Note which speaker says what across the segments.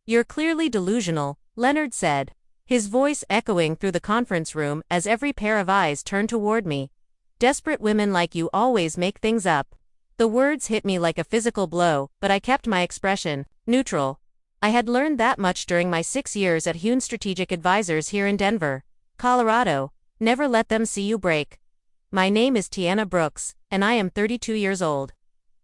Speaker 1: "You're clearly delusional," Leonard said, his voice echoing through the conference room as every pair of eyes turned toward me. "Desperate women like you always make things up." The words hit me like a physical blow, but I kept my expression neutral. I had learned that much during my 6 years at Hune Strategic Advisors here in Denver, Colorado. Never let them see you break. "My name is Tiana Brooks, and I am 32 years old.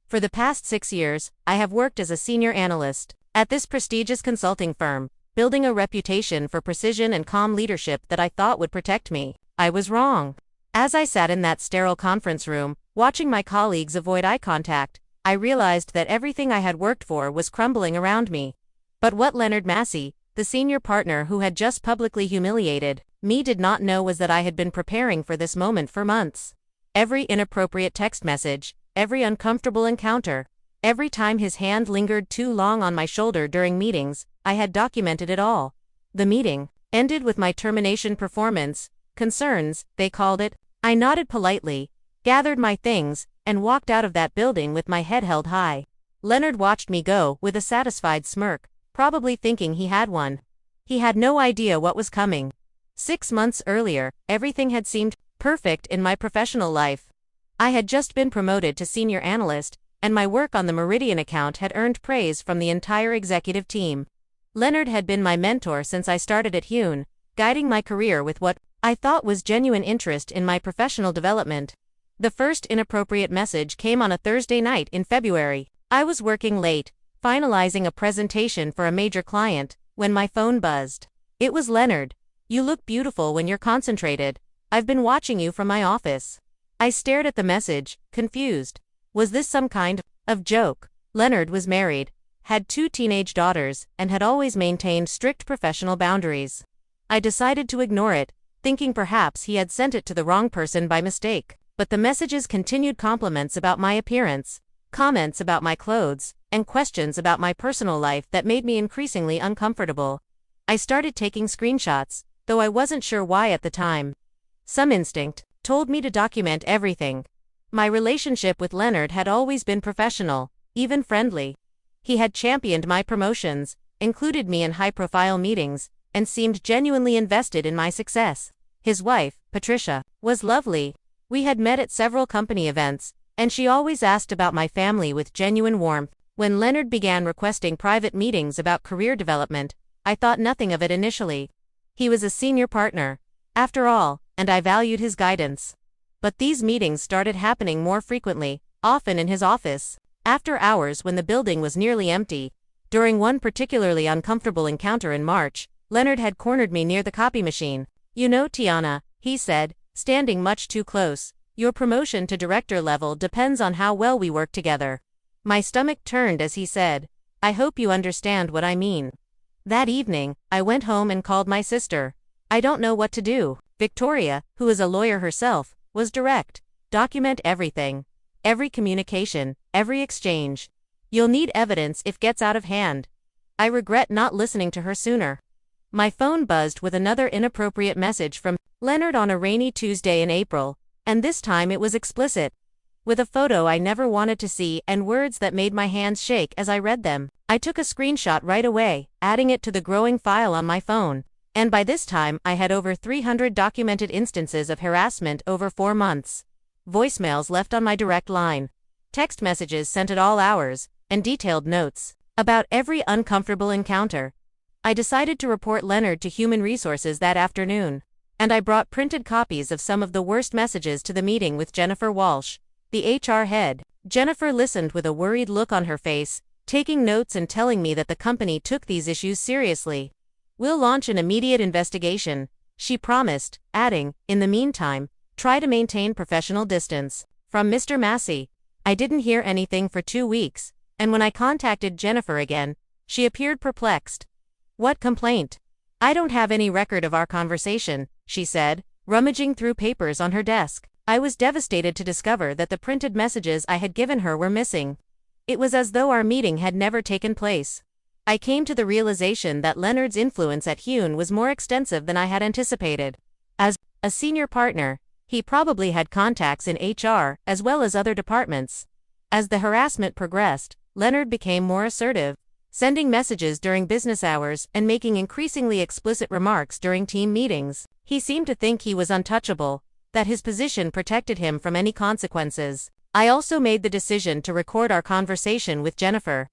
Speaker 1: For the past 6 years, I have worked as a senior analyst at this prestigious consulting firm, building a reputation for precision and calm leadership that I thought would protect me. I was wrong. As I sat in that sterile conference room, watching my colleagues avoid eye contact, I realized that everything I had worked for was crumbling around me. But what Leonard Massey, the senior partner who had just publicly humiliated me, did not know was that I had been preparing for this moment for months. Every inappropriate text message, every uncomfortable encounter, every time his hand lingered too long on my shoulder during meetings, I had documented it all. The meeting ended with my termination performance concerns, they called it. I nodded politely, gathered my things, and walked out of that building with my head held high. Leonard watched me go with a satisfied smirk, probably thinking he had won. He had no idea what was coming. 6 months earlier, everything had seemed perfect in my professional life. I had just been promoted to senior analyst, and my work on the Meridian account had earned praise from the entire executive team. Leonard had been my mentor since I started at Hune, guiding my career with what I thought was genuine interest in my professional development. The first inappropriate message came on a Thursday night in February. I was working late, finalizing a presentation for a major client, when my phone buzzed. It was Leonard. "You look beautiful when you're concentrated. I've been watching you from my office." I stared at the message, confused. Was this some kind of joke? Leonard was married, had 2 teenage daughters, and had always maintained strict professional boundaries. I decided to ignore it, thinking perhaps he had sent it to the wrong person by mistake. But the messages continued compliments about my appearance, comments about my clothes, and questions about my personal life that made me increasingly uncomfortable. I started taking screenshots, though I wasn't sure why at the time. Some instinct told me to document everything. My relationship with Leonard had always been professional, even friendly. He had championed my promotions, included me in high-profile meetings, and seemed genuinely invested in my success. His wife, Patricia, was lovely. We had met at several company events, and she always asked about my family with genuine warmth. When Leonard began requesting private meetings about career development, I thought nothing of it initially. He was a senior partner, after all, and I valued his guidance. But these meetings started happening more frequently, often in his office, after hours when the building was nearly empty. During one particularly uncomfortable encounter in March, Leonard had cornered me near the copy machine. "You know, Tiana," he said, standing much too close, "your promotion to director level depends on how well we work together." My stomach turned as he said, "I hope you understand what I mean." That evening, I went home and called my sister. "I don't know what to do." Victoria, who is a lawyer herself, was direct. "Document everything. Every communication, every exchange. You'll need evidence if it gets out of hand." I regret not listening to her sooner. My phone buzzed with another inappropriate message from Leonard on a rainy Tuesday in April, and this time it was explicit, with a photo I never wanted to see and words that made my hands shake as I read them. I took a screenshot right away, adding it to the growing file on my phone, and by this time I had over 300 documented instances of harassment over 4 months. Voicemails left on my direct line, text messages sent at all hours, and detailed notes about every uncomfortable encounter. I decided to report Leonard to Human Resources that afternoon, and I brought printed copies of some of the worst messages to the meeting with Jennifer Walsh, the HR head. Jennifer listened with a worried look on her face, taking notes and telling me that the company took these issues seriously. "We'll launch an immediate investigation," she promised, adding, "In the meantime, try to maintain professional distance." From Mr. Massey, I didn't hear anything for 2 weeks, and when I contacted Jennifer again, she appeared perplexed. "What complaint?" "I don't have any record of our conversation," she said, rummaging through papers on her desk. I was devastated to discover that the printed messages I had given her were missing. It was as though our meeting had never taken place. I came to the realization that Leonard's influence at Hune was more extensive than I had anticipated. As a senior partner, he probably had contacts in HR as well as other departments. As the harassment progressed, Leonard became more assertive, sending messages during business hours and making increasingly explicit remarks during team meetings. He seemed to think he was untouchable, that his position protected him from any consequences. I also made the decision to record our conversation with Jennifer,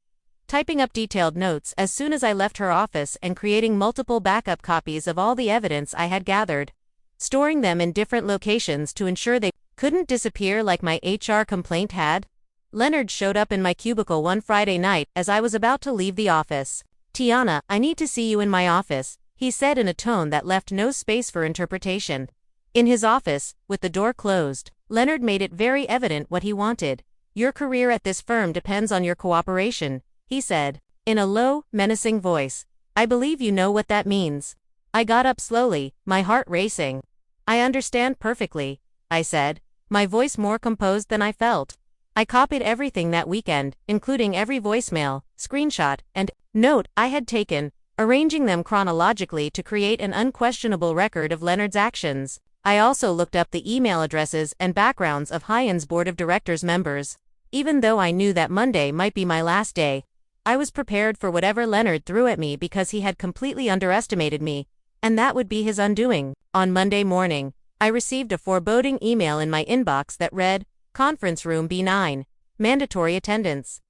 Speaker 1: typing up detailed notes as soon as I left her office and creating multiple backup copies of all the evidence I had gathered, storing them in different locations to ensure they couldn't disappear like my HR complaint had. Leonard showed up in my cubicle one Friday night as I was about to leave the office. "Tiana, I need to see you in my office," he said in a tone that left no space for interpretation. In his office, with the door closed, Leonard made it very evident what he wanted. "Your career at this firm depends on your cooperation," he said, in a low, menacing voice. "I believe you know what that means." I got up slowly, my heart racing. "I understand perfectly," I said, my voice more composed than I felt. I copied everything that weekend, including every voicemail, screenshot, and note I had taken, arranging them chronologically to create an unquestionable record of Leonard's actions. I also looked up the email addresses and backgrounds of Hyan's board of directors members. Even though I knew that Monday might be my last day, I was prepared for whatever Leonard threw at me because he had completely underestimated me, and that would be his undoing. On Monday morning, I received a foreboding email in my inbox that read, "Conference Room B9, mandatory attendance."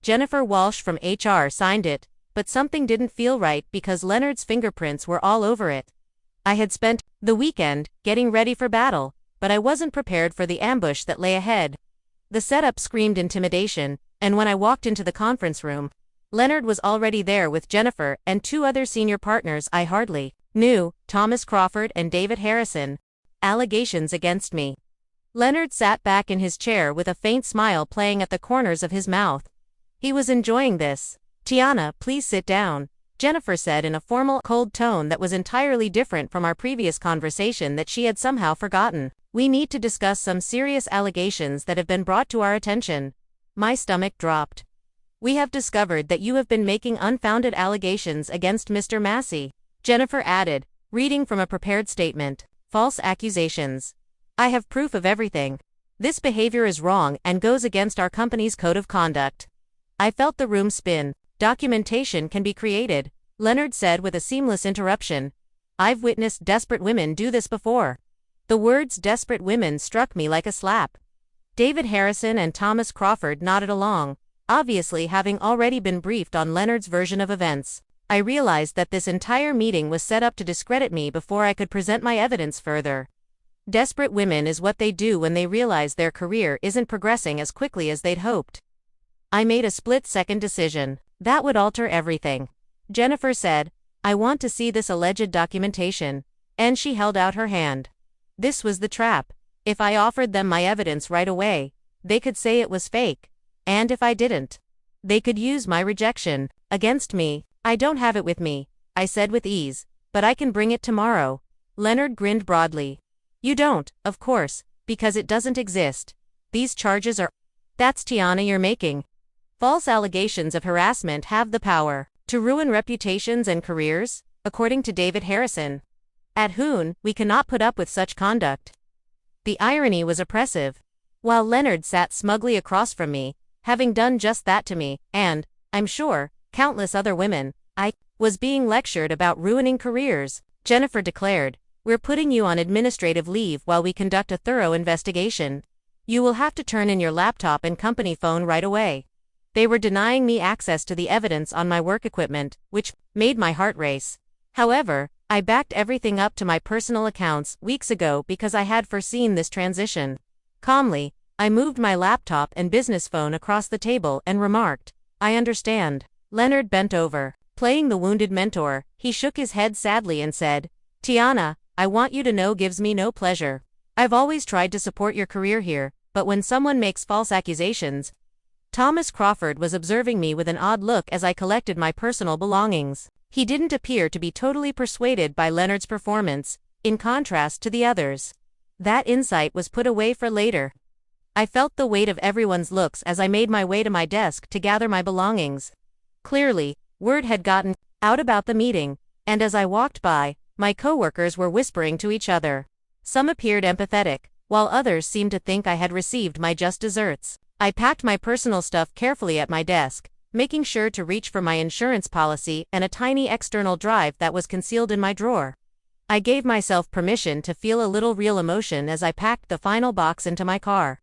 Speaker 1: Jennifer Walsh from HR signed it, but something didn't feel right because Leonard's fingerprints were all over it. I had spent the weekend getting ready for battle, but I wasn't prepared for the ambush that lay ahead. The setup screamed intimidation, and when I walked into the conference room, Leonard was already there with Jennifer and two other senior partners I hardly knew, Thomas Crawford and David Harrison. Allegations against me. Leonard sat back in his chair with a faint smile playing at the corners of his mouth. He was enjoying this. "Tiana, please sit down," Jennifer said in a formal, cold tone that was entirely different from our previous conversation that she had somehow forgotten. "We need to discuss some serious allegations that have been brought to our attention." My stomach dropped. "We have discovered that you have been making unfounded allegations against Mr. Massey," Jennifer added, reading from a prepared statement. "False accusations. I have proof of everything. This behavior is wrong and goes against our company's code of conduct." I felt the room spin. "Documentation can be created," Leonard said with a seamless interruption. "I've witnessed desperate women do this before." The words "desperate women" struck me like a slap. David Harrison and Thomas Crawford nodded along, obviously having already been briefed on Leonard's version of events. I realized that this entire meeting was set up to discredit me before I could present my evidence further. Desperate women is what they do when they realize their career isn't progressing as quickly as they'd hoped. I made a split-second decision. That would alter everything. Jennifer said, "I want to see this alleged documentation," and she held out her hand. This was the trap. If I offered them my evidence right away, they could say it was fake. And if I didn't, they could use my rejection against me. "I don't have it with me," I said with ease, "but I can bring it tomorrow." Leonard grinned broadly. "You don't, of course, because it doesn't exist. These charges are... That's Tiana you're making. False allegations of harassment have the power to ruin reputations and careers, according to David Harrison. At Hoon, we cannot put up with such conduct." The irony was oppressive. While Leonard sat smugly across from me, having done just that to me, and, I'm sure, countless other women, I was being lectured about ruining careers, Jennifer declared, "We're putting you on administrative leave while we conduct a thorough investigation. You will have to turn in your laptop and company phone right away." They were denying me access to the evidence on my work equipment, which made my heart race. However, I backed everything up to my personal accounts weeks ago because I had foreseen this transition. Calmly, I moved my laptop and business phone across the table and remarked, "I understand." Leonard bent over. Playing the wounded mentor, he shook his head sadly and said, "Tiana, I want you to know gives me no pleasure. I've always tried to support your career here, but when someone makes false accusations..." Thomas Crawford was observing me with an odd look as I collected my personal belongings. He didn't appear to be totally persuaded by Leonard's performance, in contrast to the others. That insight was put away for later. I felt the weight of everyone's looks as I made my way to my desk to gather my belongings. Clearly, word had gotten out about the meeting, and as I walked by, my coworkers were whispering to each other. Some appeared empathetic, while others seemed to think I had received my just desserts. I packed my personal stuff carefully at my desk, making sure to reach for my insurance policy and a tiny external drive that was concealed in my drawer. I gave myself permission to feel a little real emotion as I packed the final box into my car.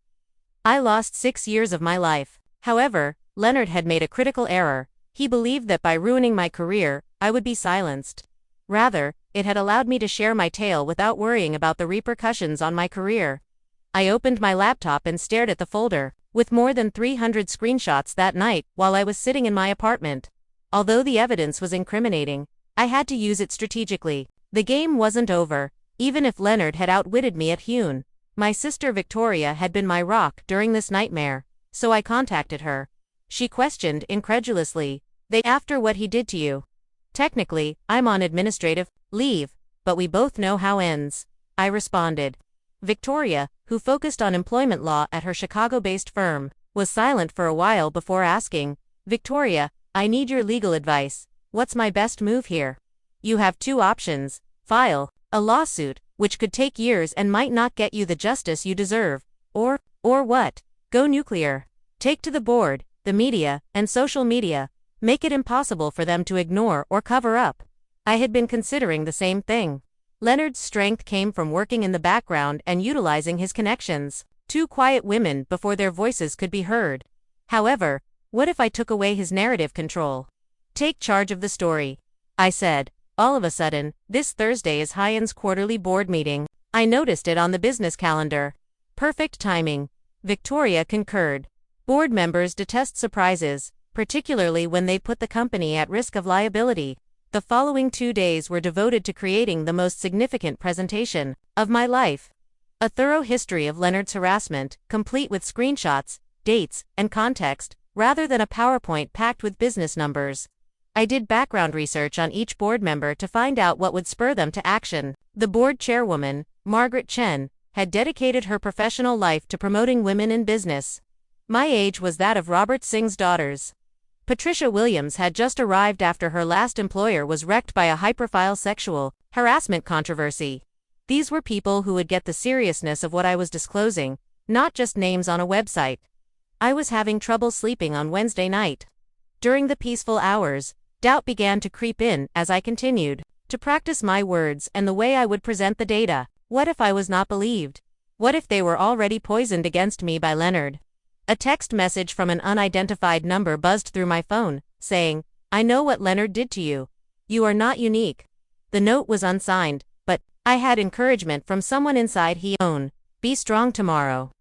Speaker 1: I lost 6 years of my life. However, Leonard had made a critical error. He believed that by ruining my career, I would be silenced. Rather, it had allowed me to share my tale without worrying about the repercussions on my career. I opened my laptop and stared at the folder, with more than 300 screenshots that night while I was sitting in my apartment. Although the evidence was incriminating, I had to use it strategically. The game wasn't over, even if Leonard had outwitted me at Hune. My sister Victoria had been my rock during this nightmare, so I contacted her. She questioned incredulously, "After what he did to you?" "Technically, I'm on administrative leave, but we both know how ends," I responded. Victoria, who focused on employment law at her Chicago-based firm, was silent for a while before asking, "Victoria, I need your legal advice. What's my best move here?" "You have 2 options. File a lawsuit, which could take years and might not get you the justice you deserve, or what? Go nuclear. Take to the board, the media, and social media. Make it impossible for them to ignore or cover up." I had been considering the same thing. Leonard's strength came from working in the background and utilizing his connections. 2 quiet women before their voices could be heard. However, what if I took away his narrative control? "Take charge of the story," I said. All of a sudden, this Thursday is Hyan's quarterly board meeting. I noticed it on the business calendar. Perfect timing. Victoria concurred. Board members detest surprises, particularly when they put the company at risk of liability. The following 2 days were devoted to creating the most significant presentation of my life. A thorough history of Leonard's harassment, complete with screenshots, dates, and context, rather than a PowerPoint packed with business numbers. I did background research on each board member to find out what would spur them to action. The board chairwoman, Margaret Chen, had dedicated her professional life to promoting women in business. My age was that of Robert Singh's daughters. Patricia Williams had just arrived after her last employer was wrecked by a high-profile sexual harassment controversy. These were people who would get the seriousness of what I was disclosing, not just names on a website. I was having trouble sleeping on Wednesday night. During the peaceful hours, doubt began to creep in as I continued to practice my words and the way I would present the data. What if I was not believed? What if they were already poisoned against me by Leonard? A text message from an unidentified number buzzed through my phone, saying, "I know what Leonard did to you. You are not unique." The note was unsigned, but I had encouragement from someone inside he owned. "Be strong tomorrow."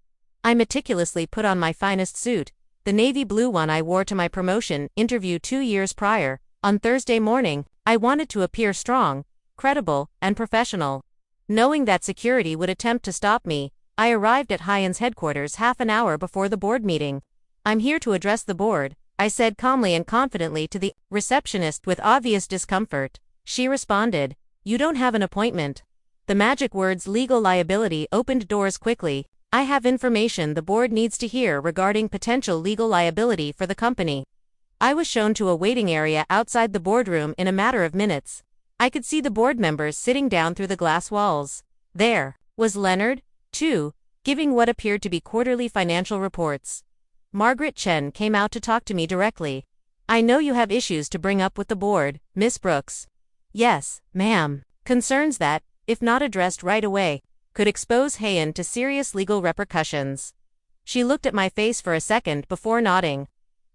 Speaker 1: I meticulously put on my finest suit, the navy blue one I wore to my promotion interview 2 years prior. On Thursday morning, I wanted to appear strong, credible, and professional. Knowing that security would attempt to stop me, I arrived at Hyan's headquarters half an hour before the board meeting. "I'm here to address the board," I said calmly and confidently to the receptionist with obvious discomfort. She responded, "You don't have an appointment." The magic words legal liability opened doors quickly. "I have information the board needs to hear regarding potential legal liability for the company." I was shown to a waiting area outside the boardroom in a matter of minutes. I could see the board members sitting down through the glass walls. There was Leonard, too, giving what appeared to be quarterly financial reports. Margaret Chen came out to talk to me directly. "I know you have issues to bring up with the board, Miss Brooks." "Yes, ma'am. Concerns that, if not addressed right away, could expose Hyan to serious legal repercussions." She looked at my face for a second before nodding.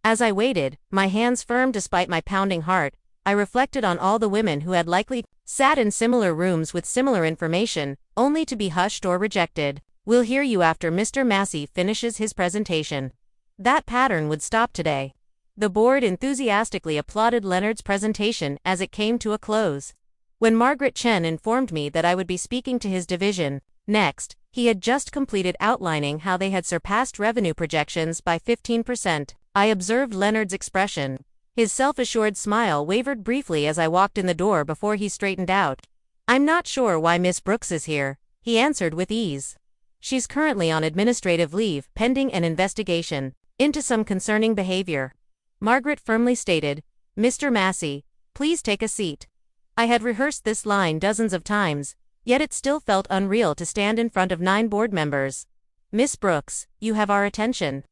Speaker 1: As I waited, my hands firm despite my pounding heart, I reflected on all the women who had likely sat in similar rooms with similar information, only to be hushed or rejected. "We'll hear you after Mr. Massey finishes his presentation." That pattern would stop today. The board enthusiastically applauded Leonard's presentation as it came to a close. When Margaret Chen informed me that I would be speaking to his division next, he had just completed outlining how they had surpassed revenue projections by 15%. I observed Leonard's expression. His self-assured smile wavered briefly as I walked in the door before he straightened out. "I'm not sure why Miss Brooks is here," he answered with ease. "She's currently on administrative leave pending an investigation into some concerning behavior." Margaret firmly stated, "Mr. Massey, please take a seat." I had rehearsed this line dozens of times, yet it still felt unreal to stand in front of 9 board members. "Miss Brooks, you have our attention."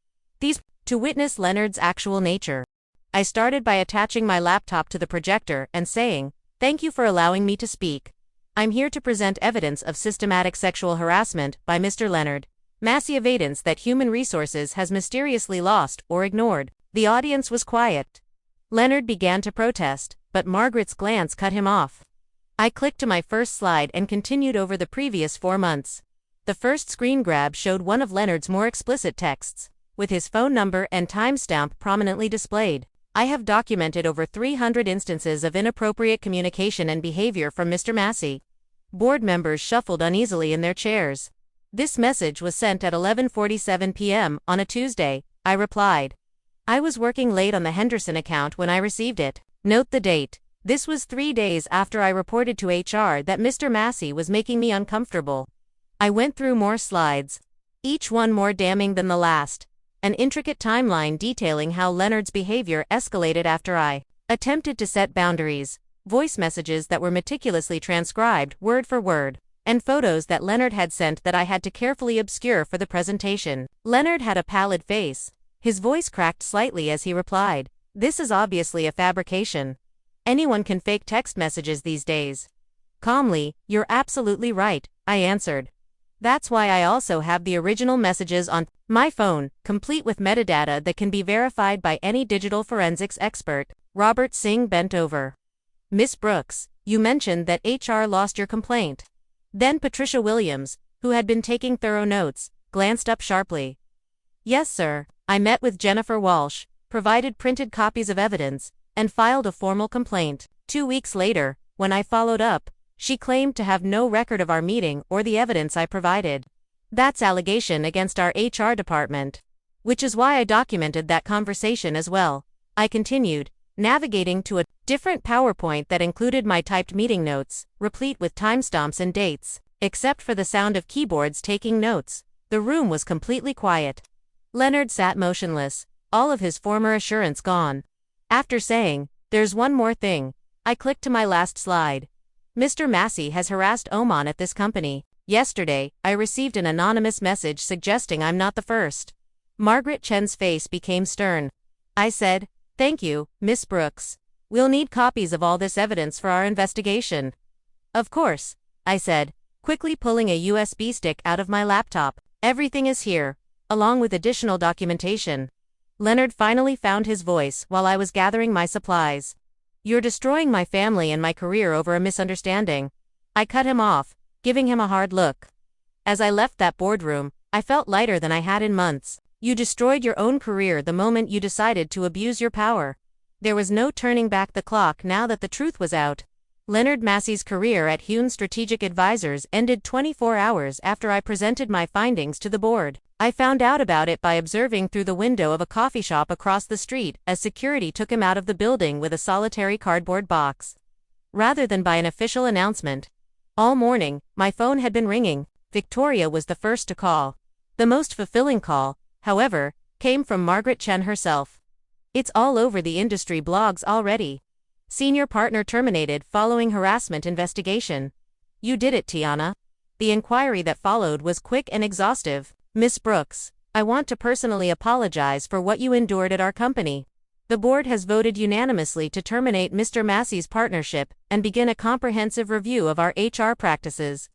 Speaker 1: To witness Leonard's actual nature. I started by attaching my laptop to the projector and saying, "Thank you for allowing me to speak. I'm here to present evidence of systematic sexual harassment by Mr. Leonard Massey, evidence that human resources has mysteriously lost or ignored." The audience was quiet. Leonard began to protest, but Margaret's glance cut him off. I clicked to my first slide and continued over the previous 4 months. The first screen grab showed one of Leonard's more explicit texts, with his phone number and timestamp prominently displayed. I have documented over 300 instances of inappropriate communication and behavior from Mr. Massey. Board members shuffled uneasily in their chairs. This message was sent at 11:47 p.m. on a Tuesday, I replied. I was working late on the Henderson account when I received it. Note the date. This was 3 days after I reported to HR that Mr. Massey was making me uncomfortable. I went through more slides, each one more damning than the last. An intricate timeline detailing how Leonard's behavior escalated after I attempted to set boundaries, voice messages that were meticulously transcribed word for word, and photos that Leonard had sent that I had to carefully obscure for the presentation. Leonard had a pallid face. His voice cracked slightly as he replied, "This is obviously a fabrication. Anyone can fake text messages these days." Calmly, "You're absolutely right," I answered. "That's why I also have the original messages on my phone, complete with metadata that can be verified by any digital forensics expert." Robert Singh bent over. "Miss Brooks, you mentioned that HR lost your complaint." Then Patricia Williams, who had been taking thorough notes, glanced up sharply. "Yes, sir. I met with Jennifer Walsh, provided printed copies of evidence, and filed a formal complaint. 2 weeks later, when I followed up, she claimed to have no record of our meeting or the evidence I provided. That's allegation against our HR department. Which is why I documented that conversation as well," I continued, navigating to a different PowerPoint that included my typed meeting notes, replete with timestamps and dates. Except for the sound of keyboards taking notes, the room was completely quiet. Leonard sat motionless, all of his former assurance gone. After saying, "There's one more thing," I clicked to my last slide. "Mr. Massey has harassed Oman at this company. Yesterday, I received an anonymous message suggesting I'm not the first." Margaret Chen's face became stern. I said, "Thank you, Miss Brooks. We'll need copies of all this evidence for our investigation." "Of course," I said, quickly pulling a USB stick out of my laptop. "Everything is here, along with additional documentation." Leonard finally found his voice while I was gathering my supplies. "You're destroying my family and my career over a misunderstanding." I cut him off, giving him a hard look. As I left that boardroom, I felt lighter than I had in months. You destroyed your own career the moment you decided to abuse your power. There was no turning back the clock now that the truth was out. Leonard Massey's career at Hune Strategic Advisors ended 24 hours after I presented my findings to the board. I found out about it by observing through the window of a coffee shop across the street as security took him out of the building with a solitary cardboard box, rather than by an official announcement. All morning, my phone had been ringing. Victoria was the first to call. The most fulfilling call, however, came from Margaret Chen herself. "It's all over the industry blogs already. Senior partner terminated following harassment investigation. You did it, Tiana." The inquiry that followed was quick and exhaustive. "Miss Brooks, I want to personally apologize for what you endured at our company. The board has voted unanimously to terminate Mr. Massey's partnership and begin a comprehensive review of our HR practices.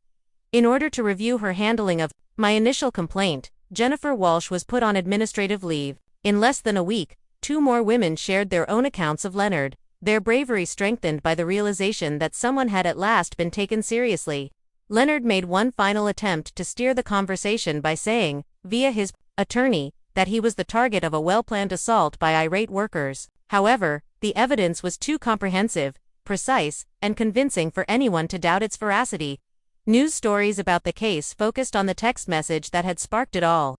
Speaker 1: In order to review her handling of my initial complaint, Jennifer Walsh was put on administrative leave. In less than a week, 2 more women shared their own accounts of Leonard, their bravery strengthened by the realization that someone had at last been taken seriously. Leonard made one final attempt to steer the conversation by saying, via his attorney, that he was the target of a well-planned assault by irate workers. However, the evidence was too comprehensive, precise, and convincing for anyone to doubt its veracity. News stories about the case focused on the text message that had sparked it all.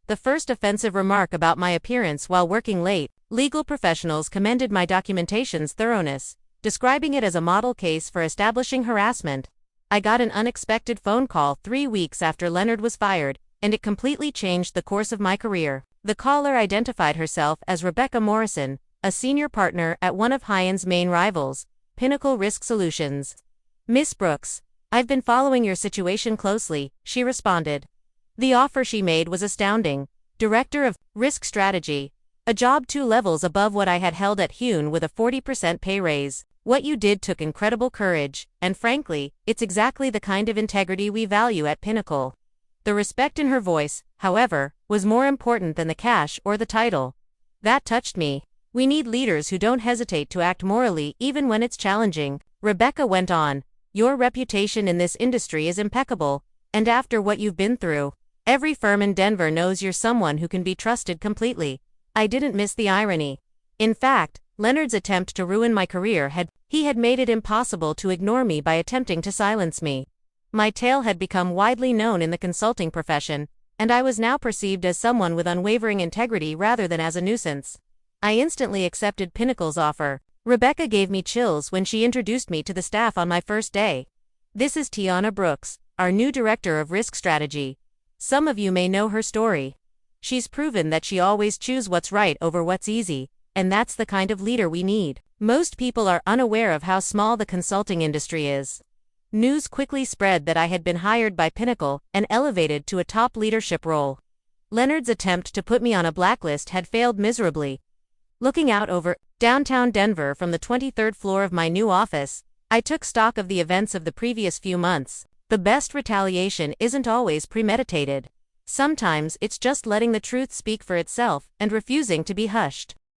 Speaker 1: The first offensive remark about my appearance while working late, legal professionals commended my documentation's thoroughness, describing it as a model case for establishing harassment. I got an unexpected phone call 3 weeks after Leonard was fired, and it completely changed the course of my career. The caller identified herself as Rebecca Morrison, a senior partner at one of Hyan's main rivals, Pinnacle Risk Solutions. "Miss Brooks, I've been following your situation closely," she responded. The offer she made was astounding. Director of Risk Strategy, A job 2 levels above what I had held at Hune with a 40% pay raise. What you did took incredible courage, and frankly, it's exactly the kind of integrity we value at Pinnacle. The respect in her voice, however, was more important than the cash or the title. That touched me. We need leaders who don't hesitate to act morally even when it's challenging. Rebecca went on, your reputation in this industry is impeccable, and after what you've been through, every firm in Denver knows you're someone who can be trusted completely. I didn't miss the irony. In fact, Leonard's attempt to ruin my career had made it impossible to ignore me by attempting to silence me. My tale had become widely known in the consulting profession, and I was now perceived as someone with unwavering integrity rather than as a nuisance. I instantly accepted Pinnacle's offer. Rebecca gave me chills when she introduced me to the staff on my first day. This is Tiana Brooks, our new director of risk strategy. Some of you may know her story. She's proven that she always chooses what's right over what's easy, and that's the kind of leader we need. Most people are unaware of how small the consulting industry is. News quickly spread that I had been hired by Pinnacle and elevated to a top leadership role. Leonard's attempt to put me on a blacklist had failed miserably. Looking out over downtown Denver from the 23rd floor of my new office, I took stock of the events of the previous few months. The best retaliation isn't always premeditated. Sometimes it's just letting the truth speak for itself and refusing to be hushed.